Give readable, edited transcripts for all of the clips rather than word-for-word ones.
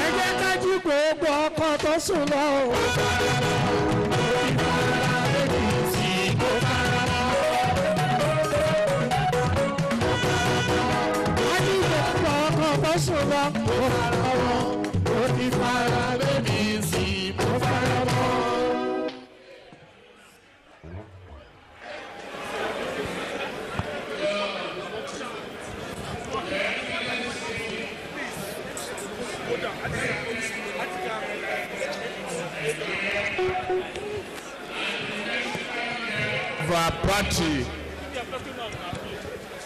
ẹ jẹ́ ká jí gbogbo ọkọ̀ tó sùn lọ. For our party,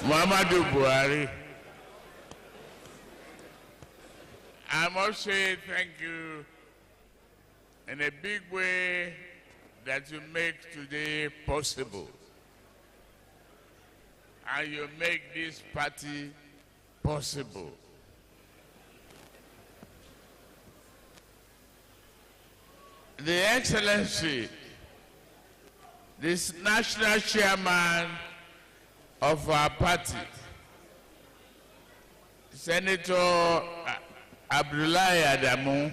Muhammadu Buhari, I must say thank you in a big way that you make today possible. And you make this party possible. The Excellency, this national chairman of our party, Senator Abdullahi Adamu,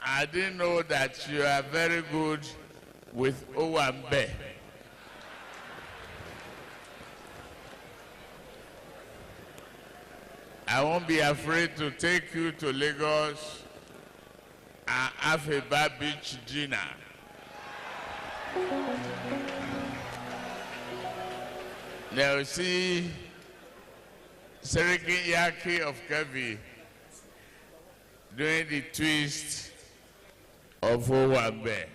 I didn't know that you are very good with Owambe. I won't be afraid to take you to Lagos and have a bar beach dinner. They'll see Seriki Yaki of Kevi doing the twist of Owambe.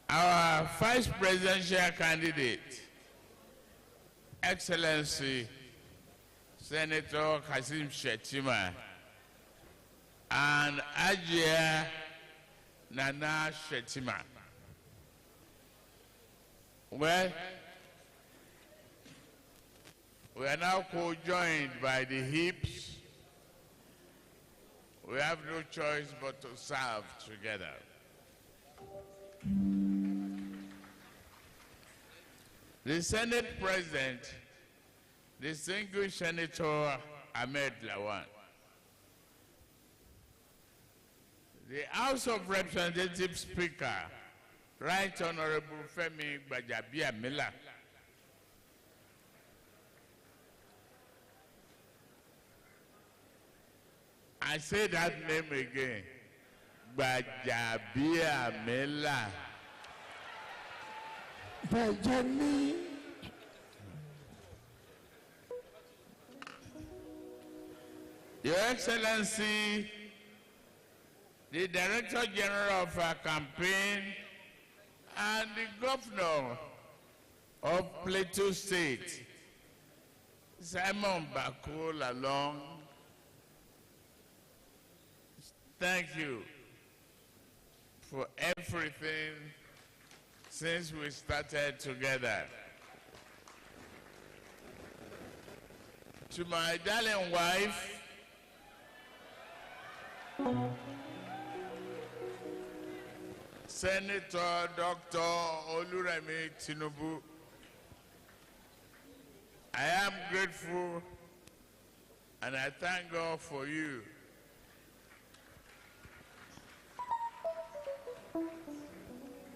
Our vice presidential candidate, Excellency Senator Kasim Shettima, and Ajia Nana Shettima. Well, we are now co-joined by the hips. We have no choice but to serve together. The Senate President, distinguished Senator Ahmed Lawan, the House of Representatives Speaker, Right Honorable Femi Gbajabiamila, I say that name again, Gbajabiamila. Bajani. Your Excellency, the Director General of our campaign and the Governor of Plateau State, Simon Bakul along, thank you for everything since we started together. To my darling wife, Senator Dr. Oluremi Tinubu, I am grateful and I thank God for you.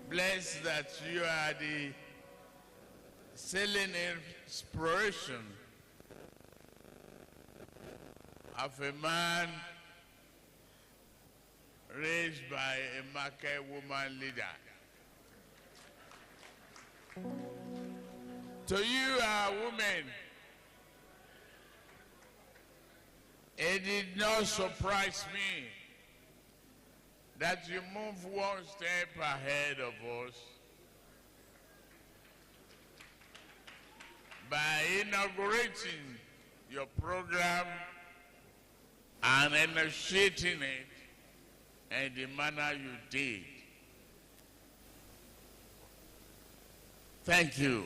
Blessed that you are the selling inspiration of a man raised by a market woman leader. To you, our women, it did not surprise me that you move one step ahead of us by inaugurating your program and initiating it in the manner you did. Thank you.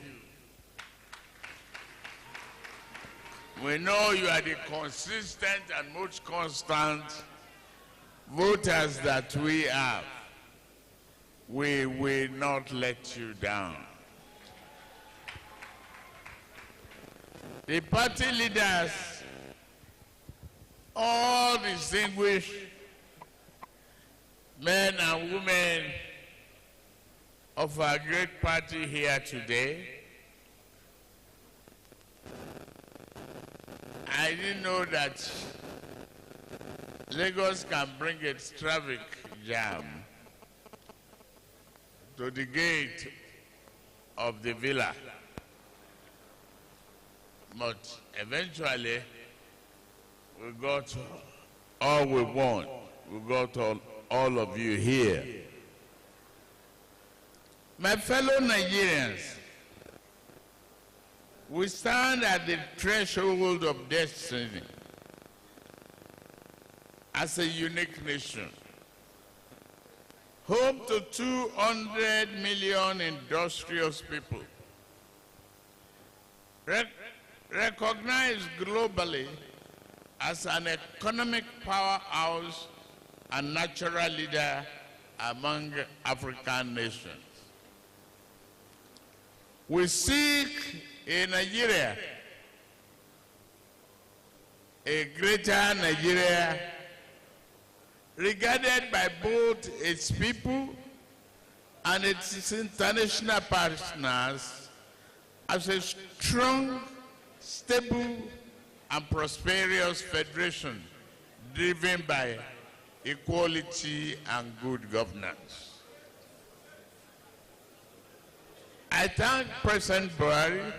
We know you are the consistent and most constant voters that we have. We will not let you down. the party leaders, all distinguished men and women of our great party here today. I didn't know that Lagos can bring its traffic jam to the gate of the villa. But eventually, we got all we want. We got all of you here. My fellow Nigerians, we stand at the threshold of destiny as a unique nation, home to 200 million industrious people, recognized globally as an economic powerhouse and natural leader among African nations. We seek in Nigeria a greater Nigeria regarded by both its people and its international partners as a strong, stable, and prosperous federation driven by equality and good governance. I thank President Buhari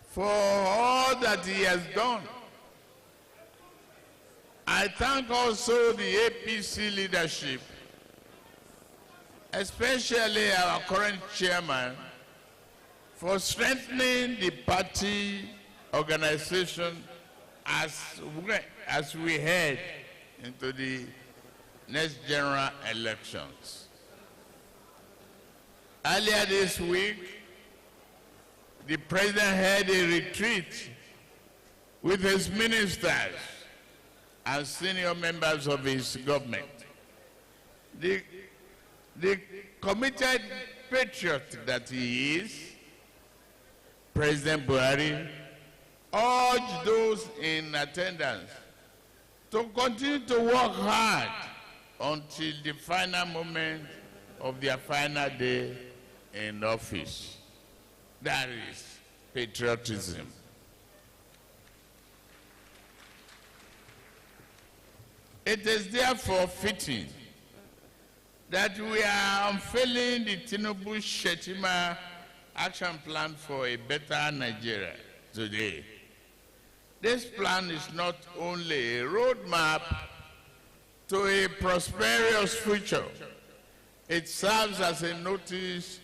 for all that he has done. I thank also the APC leadership, especially our current chairman, for strengthening the party organization as we head into the next general elections. Earlier this week, the president held a retreat with his ministers and senior members of his government. The committed patriot that he is, President Buhari, urged those in attendance to continue to work hard until the final moment of their final day in office. That is patriotism. It is therefore fitting that we are unveiling the Tinubu-Shettima action plan for a better Nigeria today. This plan is not only a roadmap to a prosperous future, it serves as a notice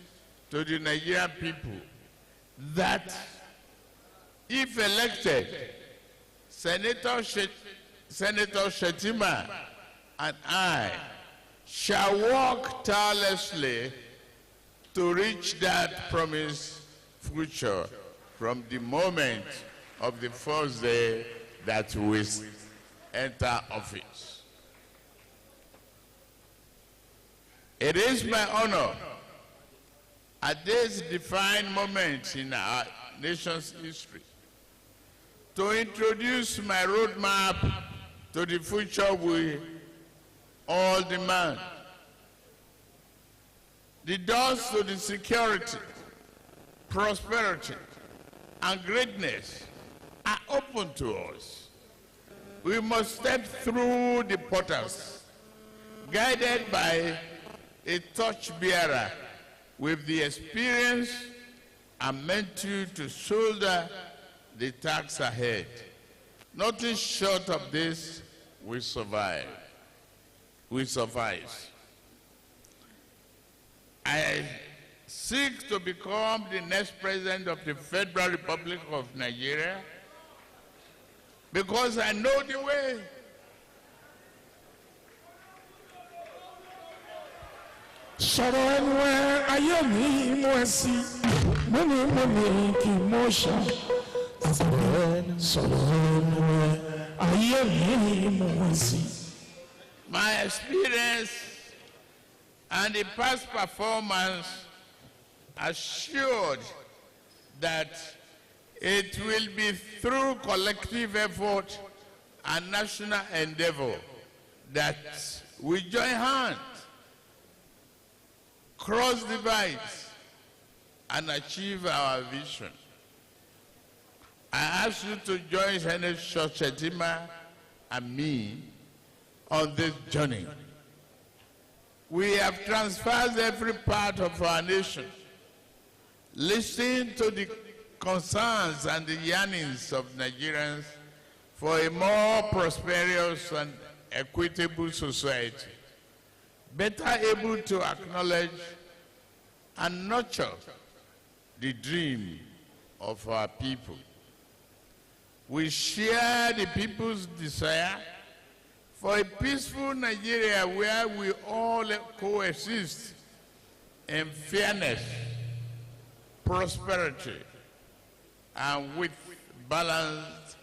to the Nigerian people that if elected, Senator Shettima and I shall work tirelessly to reach that promised future from the moment of the first day that we enter office. It is my honor at this defining moment in our nation's history to introduce my roadmap to the future we all demand. The doors to the security, prosperity, and greatness are open to us. We must step through the portals, guided by a torchbearer with the experience and mental to shoulder the task ahead. Nothing short of this will survive. We suffice. I seek to become the next president of the Federal Republic of Nigeria because I know the way. Sọ̀rọ̀ ẹnu ẹ ayé mi mú ẹ sí múni kì í mọ̀ ṣá. Sọ̀rọ̀ ẹnu ẹ ayé mi mú ẹ sí. My experience and the past performance assured that It will be through collective effort and national endeavor that we join hands, cross divides, and achieve our vision. I ask you to join Senator Shetima and me on this journey. We have transversed every part of our nation, listening to the concerns and the yearnings of Nigerians for a more prosperous and equitable society, better able to acknowledge and nurture the dream of our people. We share the people's desire for a peaceful Nigeria where we all coexist in fairness, prosperity, and with balanced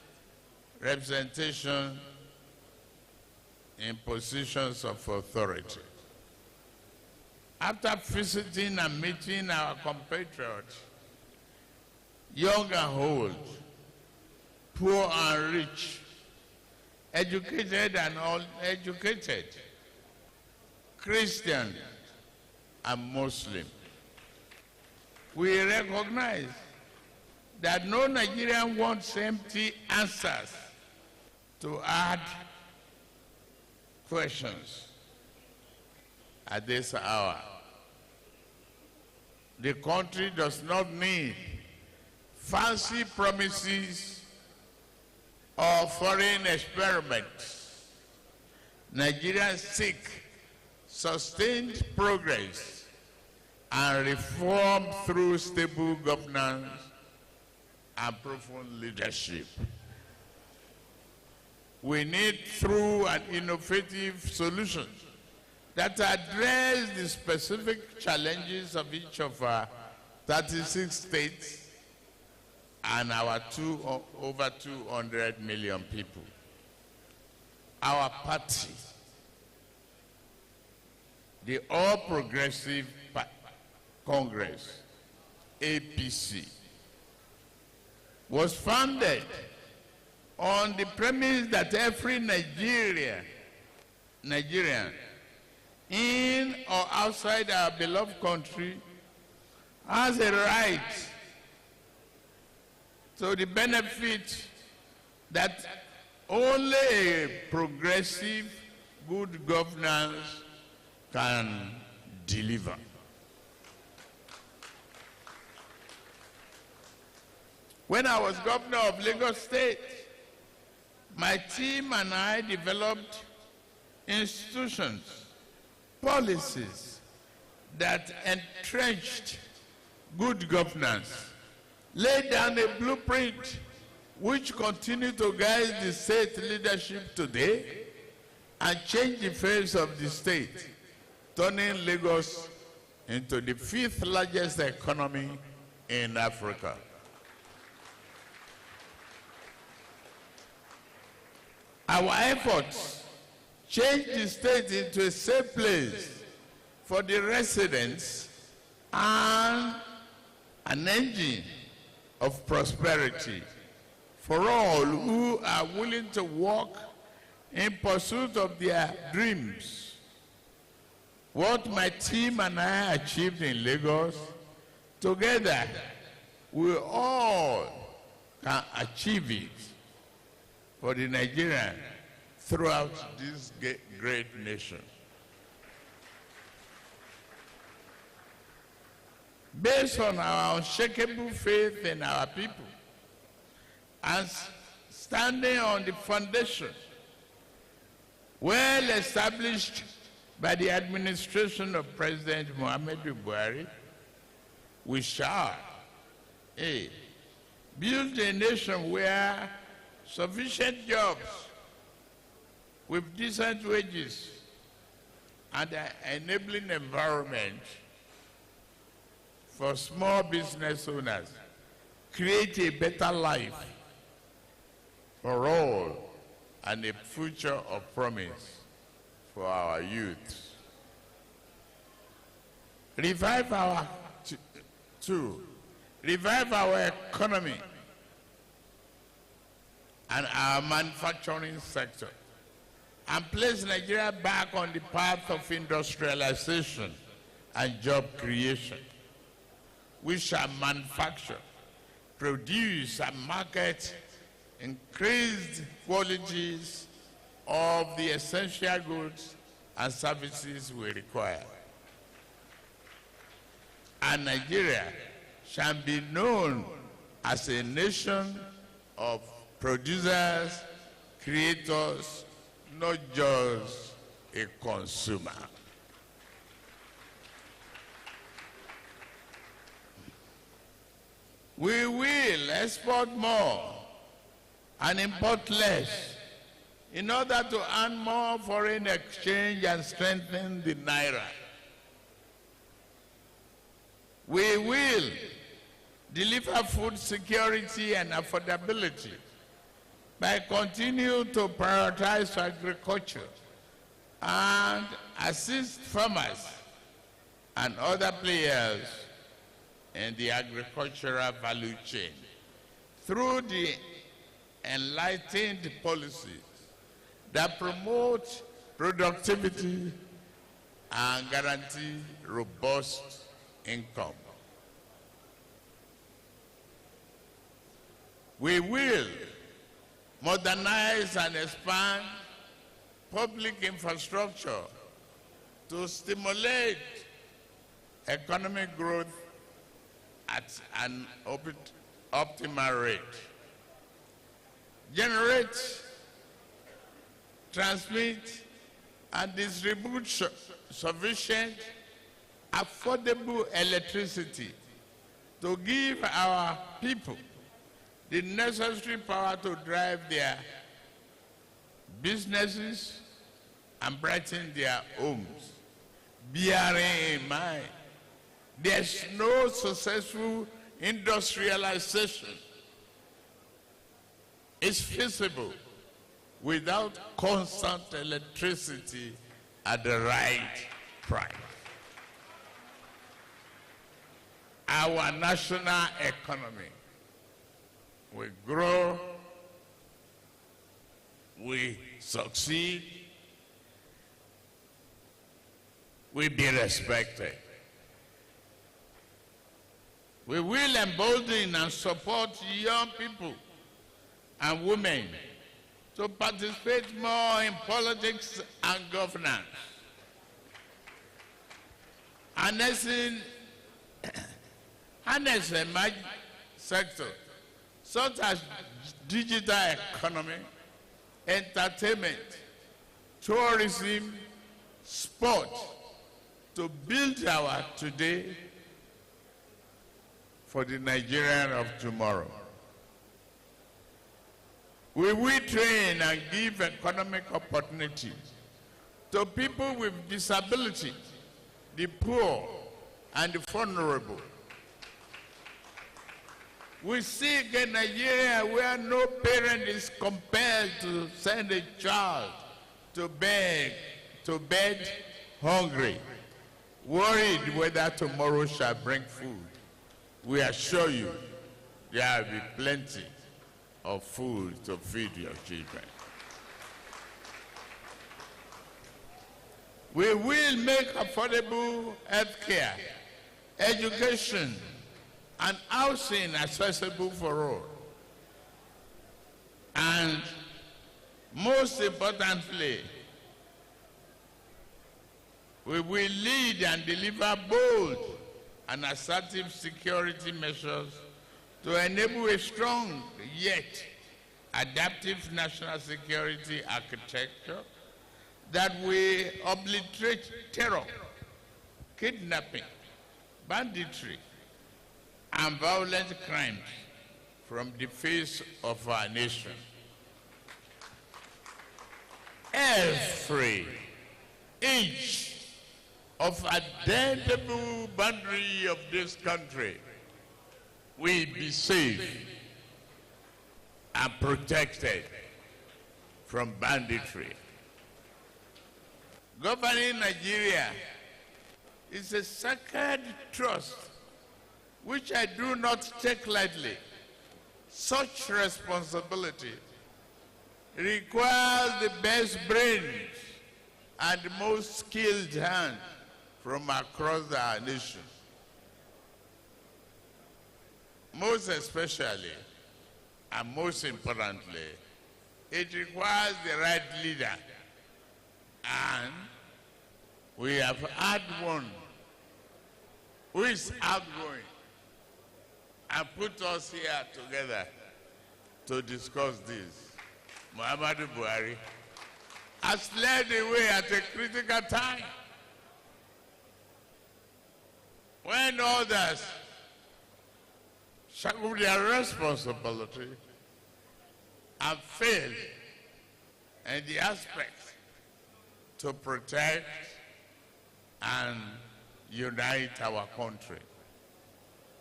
representation in positions of authority. After visiting and meeting our compatriots, young and old, poor and rich, educated and uneducated, Christian and Muslim, we recognize that no Nigerian wants empty answers to add questions at this hour. The country does not need fancy promises or foreign experiments. Nigerians seek sustained progress and reform through stable governance and profound leadership. We need true and innovative solutions that address the specific challenges of each of our 36 states and our over 200 million people. Our party, the All Progressive Congress, APC, was founded on the premise that every Nigerian, in or outside our beloved country, has a right to the benefit that only a progressive, good governance can deliver. When I was governor of Lagos State, my team and I developed institutions, policies that entrenched good governance, laid down a blueprint which continue to guide the state leadership today and change the face of the state, turning Lagos into the 5th largest economy in Africa. Our efforts changed the state into a safe place for the residents and an engine of prosperity for all who are willing to work in pursuit of their dreams. What my team and I achieved in Lagos, together we all can achieve it for the Nigerian throughout this great nation. Based on our unshakable faith in our people and standing on the foundation well established by the administration of President Muhammadu Buhari, we shall build a nation where sufficient jobs with decent wages and an enabling environment for small business owners create a better life for all and a future of promise for our youth. Revive our economy and our manufacturing sector, and place Nigeria back on the path of industrialization and job creation. We shall manufacture, produce, and market increased qualities of the essential goods and services we require. And Nigeria shall be known as a nation of producers, creators, not just a consumer. We will export more and import less in order to earn more foreign exchange and strengthen the Naira. We will deliver food security and affordability by continuing to prioritize agriculture and assist farmers and other players in the agricultural value chain through the enlightened policies that promote productivity and guarantee robust income. We will modernize and expand public infrastructure to stimulate economic growth at an optimal rate. Generate, transmit, and distribute sufficient, affordable electricity to give our people the necessary power to drive their businesses and brighten their homes. Bearing in mind, there's no successful industrialization is feasible without constant electricity at the right price. Our national economy will grow, we succeed, we be respected. We will embolden and support young people and women to participate more in politics and governance. Harnessing emerging sectors such as digital economy, entertainment, tourism, sport, to build our today for the Nigerian of tomorrow. We will train and give economic opportunities to people with disability, the poor, and the vulnerable. We seek a Nigeria where no parent is compelled to send a child to bed hungry, worried whether tomorrow shall bring food. We assure you there will be plenty of food to feed your children. We will make affordable health care, education, and housing accessible for all. And most importantly, we will lead and deliver bold and assertive security measures to enable a strong yet adaptive national security architecture that will obliterate terror, kidnapping, banditry, and violent crimes from the face of our nation. Every inch of identifiable boundary of this country will be safe and protected from banditry. Governing Nigeria is a sacred trust which I do not take lightly. Such responsibility requires the best brains and the most skilled hands from across our nation. Most especially, and most importantly, it requires the right leader. And we have had one who is outgoing and put us here together to discuss this. Muhammadu Buhari has led the way at a critical time when others shirked their responsibility and failed in the aspects to protect and unite our country.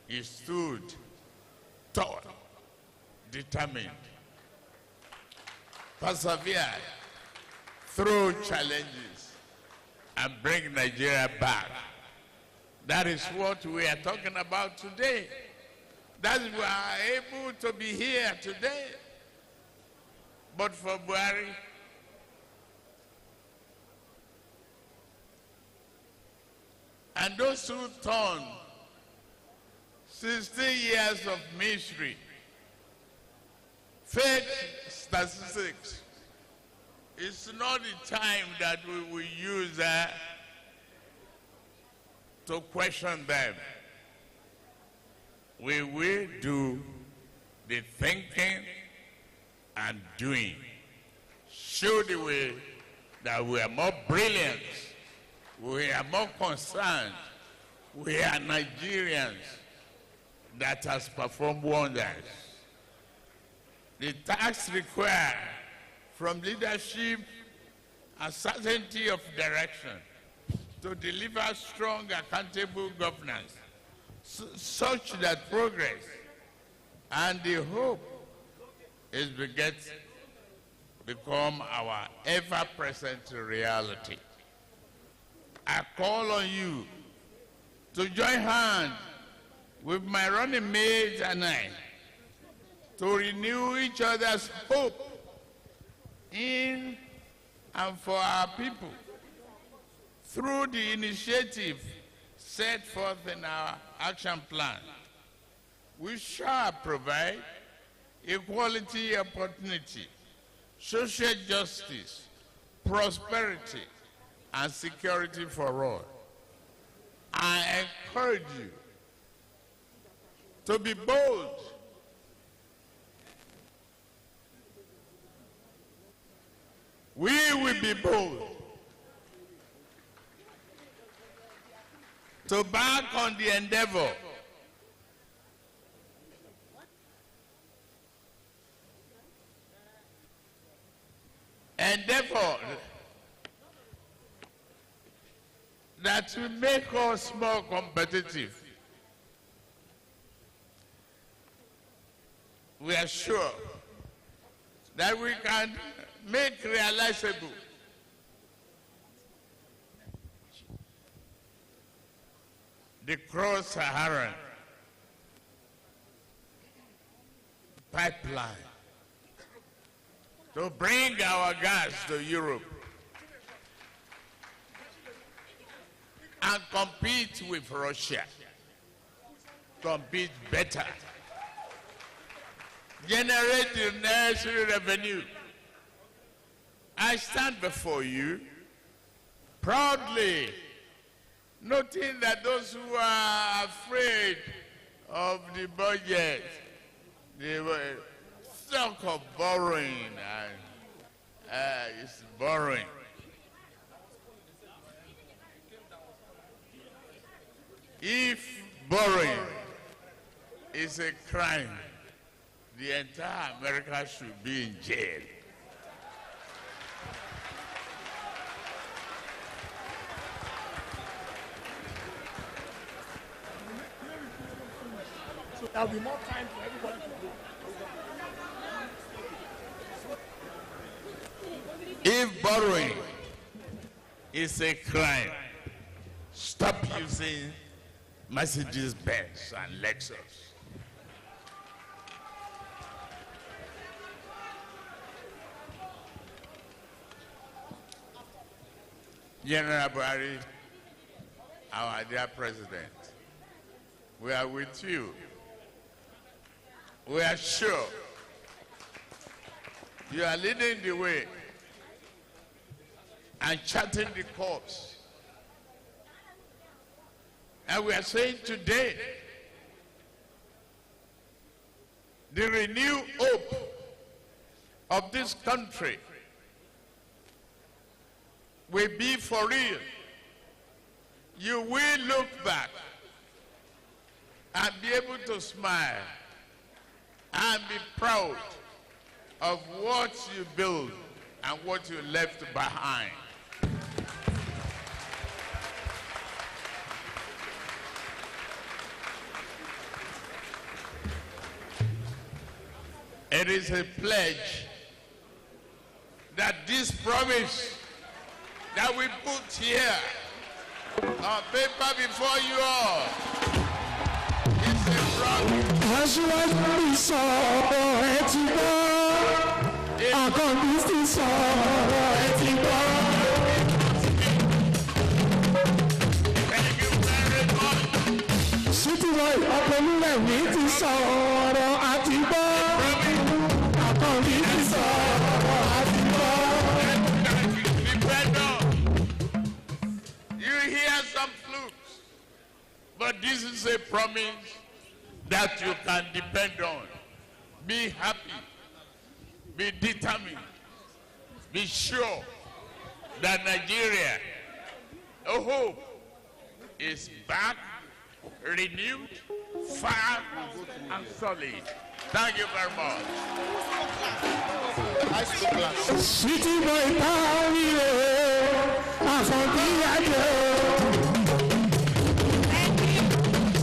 He stood tall, determined, persevered through challenges and bring Nigeria back. That is what we are talking about today. That we are able to be here today. But for Buhari, and those who turned 16 years of misery, fake statistics, it's not the time that we will use to question them. We will do the thinking and doing. Show the way that we are more brilliant, we are more concerned, we are Nigerians that has performed wonders. The task required from leadership a certainty of direction to deliver strong, accountable governance, such that progress and the hope is become our ever-present reality. I call on you to join hands with my running mates and I to renew each other's hope in and for our people through the initiative set forth in our action plan. We shall provide equality, opportunity, social justice, prosperity, and security for all. I encourage you to be bold, we will be bold to back on the endeavor that will make us more competitive. We are sure that we can make realizable the cross-Saharan pipeline to bring our gas to Europe and compete with Russia, compete better, generate the necessary revenue. I stand before you proudly, noting that those who are afraid of the budget, they were stuck of borrowing and it's borrowing. If borrowing is a crime, the entire America should be in jail. So there'll be more time for everybody to go. If borrowing is a crime, stop using Mercedes-Benz and Lexus. General Buhari, our dear President, we are with you. We are sure you are leading the way and charting the course. And we are saying today, the renewed hope of this country will be for real. You will look back and be able to smile and be proud of what you built and what you left behind. It is a pledge that this promise that we put here on paper before you all is a promise. Asiwaju sọ̀rọ̀ ẹ ti gbọ́, Àkànbí sì sọ̀rọ̀ ẹ ti gbọ́. Thank you very much. City boy Ọpẹ́lúwẹ̀mí ti sọ̀rọ̀ àti gbọ́, Àkànbí ti sọ̀rọ̀ àti gbọ́. You hear some flukes, but this is a promise that you can depend on. Be happy, be determined, be sure that Nigeria, a hope, is back, renewed, firm, and solid. Thank you very much. City boy Paris, Àkànbí